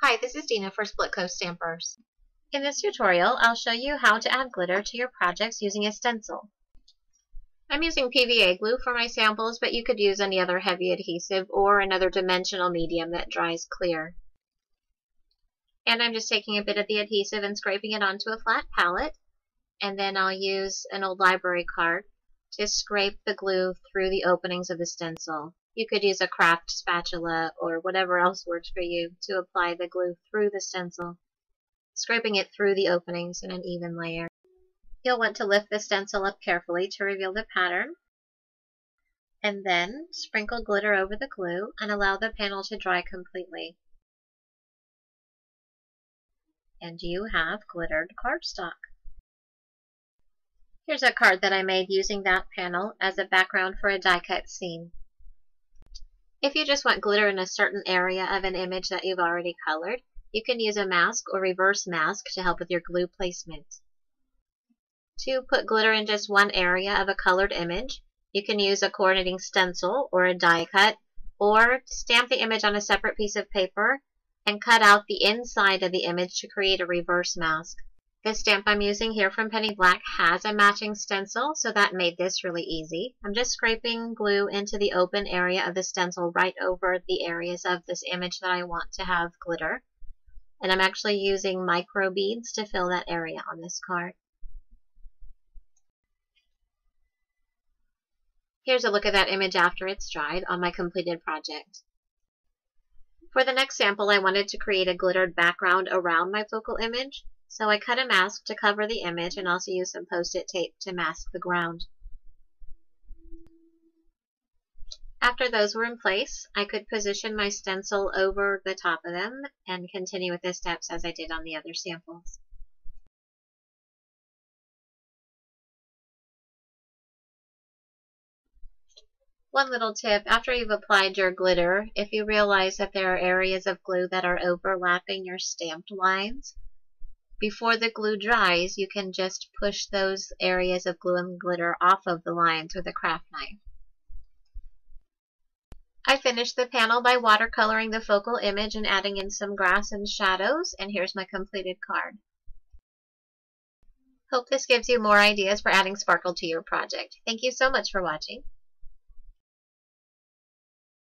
Hi, this is Dina for Splitcoaststampers. In this tutorial, I'll show you how to add glitter to your projects using a stencil. I'm using PVA glue for my samples, but you could use any other heavy adhesive or another dimensional medium that dries clear. And I'm just taking a bit of the adhesive and scraping it onto a flat palette, and then I'll use an old library card to scrape the glue through the openings of the stencil. You could use a craft spatula or whatever else works for you to apply the glue through the stencil, scraping it through the openings in an even layer. You'll want to lift the stencil up carefully to reveal the pattern, and then sprinkle glitter over the glue and allow the panel to dry completely. And you have glittered cardstock. Here's a card that I made using that panel as a background for a die-cut scene. If you just want glitter in a certain area of an image that you've already colored, you can use a mask or reverse mask to help with your glue placement. To put glitter in just one area of a colored image, you can use a coordinating stencil or a die cut, or stamp the image on a separate piece of paper and cut out the inside of the image to create a reverse mask. The stamp I'm using here from Penny Black has a matching stencil, so that made this really easy. I'm just scraping glue into the open area of the stencil right over the areas of this image that I want to have glitter. And I'm actually using micro beads to fill that area on this card. Here's a look at that image after it's dried on my completed project. For the next sample, I wanted to create a glittered background around my focal image. So I cut a mask to cover the image and also used some post-it tape to mask the ground. After those were in place, I could position my stencil over the top of them and continue with the steps as I did on the other samples. One little tip, after you've applied your glitter, if you realize that there are areas of glue that are overlapping your stamped lines, before the glue dries, you can just push those areas of glue and glitter off of the lines with a craft knife. I finished the panel by watercoloring the focal image and adding in some grass and shadows, and here's my completed card. Hope this gives you more ideas for adding sparkle to your project. Thank you so much for watching.